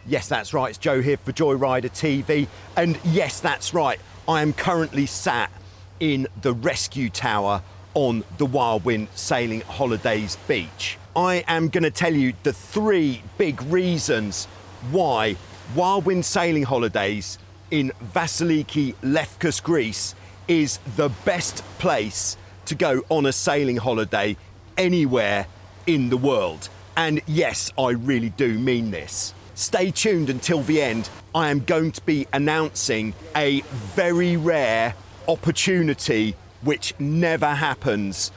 Yes, that's right, it's Joe here for Joyrider TV. And yes, that's right, I am currently sat in the rescue tower on the Wildwind Sailing Holidays beach. I am going to tell you the 3 big reasons why Wildwind Sailing Holidays in Vasiliki, Lefkas, Greece is the best place to go on a sailing holiday anywhere in the world. And yes, I really do mean this. Stay tuned until the end. I am going to be announcing a very rare opportunity which never happens.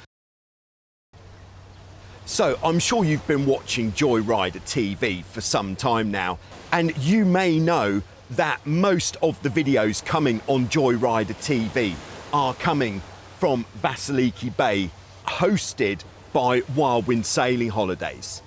So I'm sure you've been watching Joyrider TV for some time now, and you may know that most of the videos coming on Joyrider TV are coming from Vasiliki Bay, hosted by Wildwind Sailing Holidays.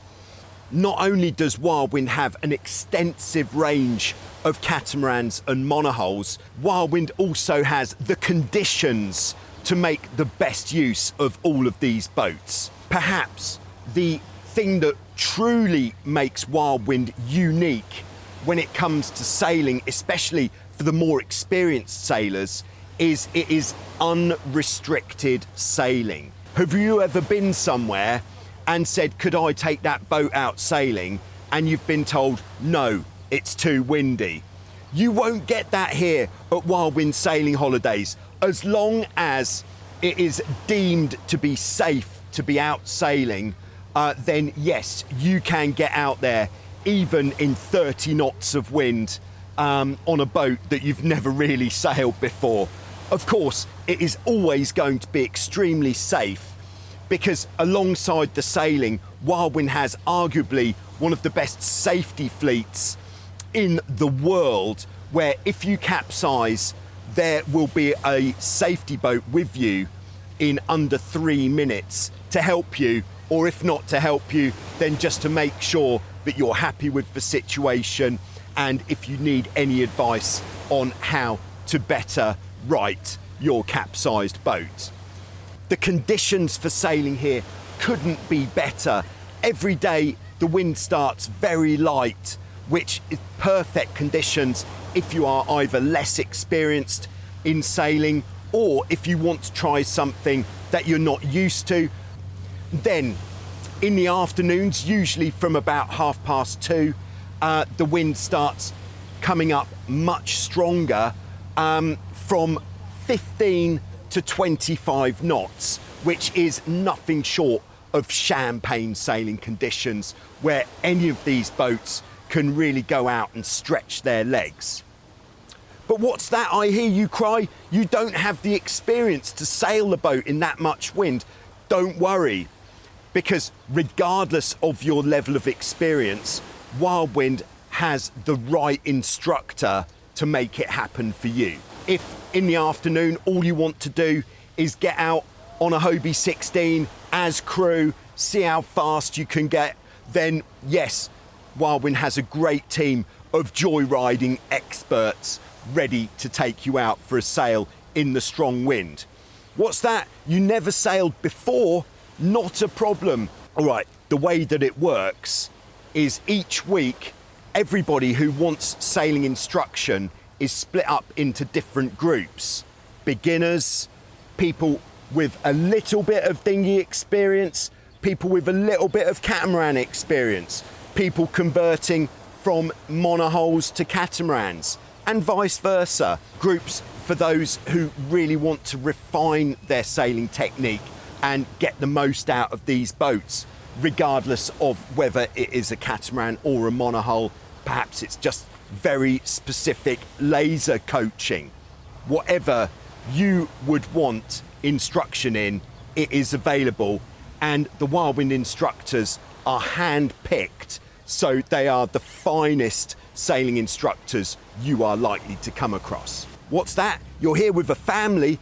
Not only does Wildwind have an extensive range of catamarans and monohulls, Wildwind also has the conditions to make the best use of all of these boats. Perhaps the thing that truly makes Wildwind unique when it comes to sailing, especially for the more experienced sailors, is it is unrestricted sailing. Have you ever been somewhere and said, could I take that boat out sailing? And you've been told, no, it's too windy. You won't get that here at Wildwind Sailing Holidays. As long as it is deemed to be safe to be out sailing, then yes, you can get out there even in 30 knots of wind on a boat that you've never really sailed before. Of course, it is always going to be extremely safe, because alongside the sailing, Wildwind has arguably one of the best safety fleets in the world, where if you capsize, there will be a safety boat with you in under 3 minutes to help you, or if not to help you, then just to make sure that you're happy with the situation, and if you need any advice on how to better right your capsized boat. The conditions for sailing here couldn't be better. Every day the wind starts very light, which is perfect conditions if you are either less experienced in sailing or if you want to try something that you're not used to. Then in the afternoons, usually from about 2:30, the wind starts coming up much stronger, from 15 to 25 knots, which is nothing short of champagne sailing conditions, where any of these boats can really go out and stretch their legs. But what's that, I hear you cry? You don't have the experience to sail the boat in that much wind. Don't worry, because regardless of your level of experience, Wildwind has the right instructor to make it happen for you. If in the afternoon all you want to do is get out on a Hobie 16 as crew, see how fast you can get, then yes, Wildwind has a great team of joyriding experts ready to take you out for a sail in the strong wind. What's that? You never sailed before? Not a problem. All right, the way that it works is each week, everybody who wants sailing instruction is split up into different groups. Beginners, people with a little bit of dinghy experience, people with a little bit of catamaran experience, people converting from monohulls to catamarans, and vice versa. Groups for those who really want to refine their sailing technique and get the most out of these boats, regardless of whether it is a catamaran or a monohull. Perhaps it's just very specific laser coaching. Whatever you would want instruction in, it is available, and the Wildwind instructors are hand-picked, so they are the finest sailing instructors you are likely to come across. What's that? You're here with a family?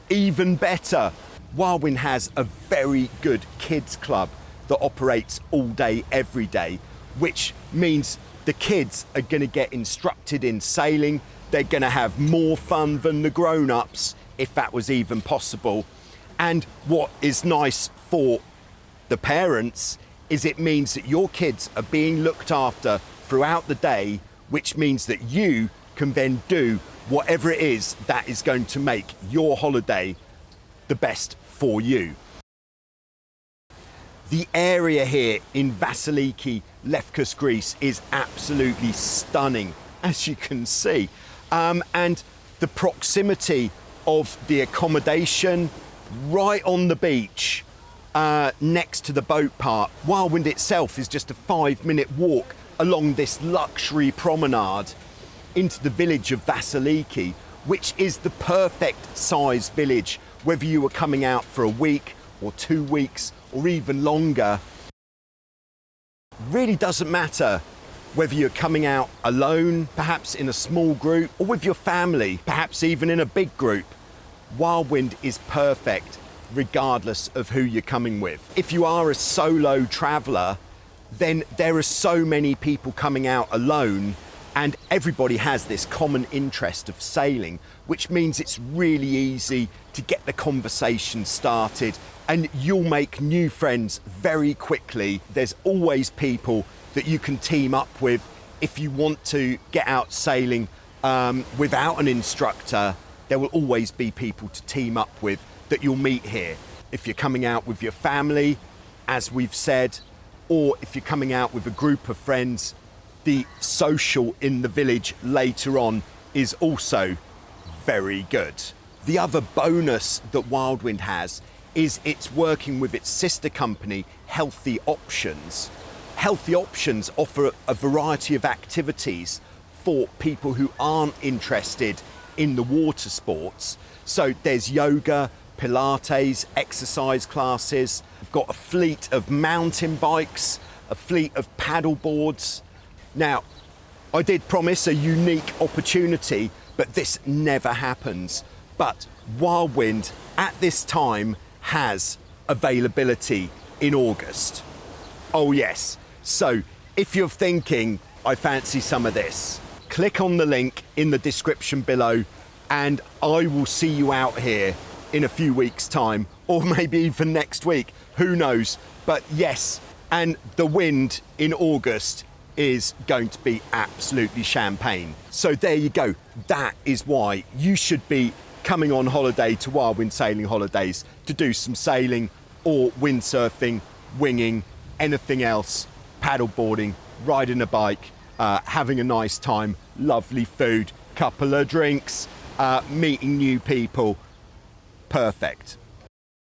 Even better. Wildwind has a very good kids club that operates all day, every day, which means the kids are going to get instructed in sailing. They're going to have more fun than the grown-ups, if that was even possible. And what is nice for the parents is it means that your kids are being looked after throughout the day, which means that you can then do whatever it is that is going to make your holiday the best for you. The area here in Vasiliki, Lefkas, Greece is absolutely stunning, as you can see. And the proximity of the accommodation right on the beach, next to the boat park. Wildwind itself is just a 5-minute walk along this luxury promenade into the village of Vasiliki, which is the perfect size village, whether you were coming out for a week or 2 weeks or even longer. Really doesn't matter whether you're coming out alone, perhaps in a small group, or with your family, perhaps even in a big group. Wildwind is perfect regardless of who you're coming with. If you are a solo traveller, then there are so many people coming out alone, and everybody has this common interest of sailing, which means it's really easy to get the conversation started, and you'll make new friends very quickly. There's always people that you can team up with. If you want to get out sailing without an instructor, there will always be people to team up with that you'll meet here. If you're coming out with your family, as we've said, or if you're coming out with a group of friends, the social in the village later on is also very good. The other bonus that Wildwind has is it's working with its sister company, Healthy Options. Healthy Options offer a variety of activities for people who aren't interested in the water sports. So there's yoga, Pilates, exercise classes. We've got a fleet of mountain bikes, a fleet of paddle boards. Now, I did promise a unique opportunity, but this never happens. But Wildwind at this time has availability in August. Oh yes, so if you're thinking, I fancy some of this, click on the link in the description below and I will see you out here in a few weeks' time, or maybe even next week, who knows. But yes, and the wind in August is going to be absolutely champagne. So there you go. That is why you should be coming on holiday to Wildwind Sailing Holidays to do some sailing or windsurfing, winging, anything else, paddleboarding, riding a bike, having a nice time, lovely food, couple of drinks, meeting new people. Perfect.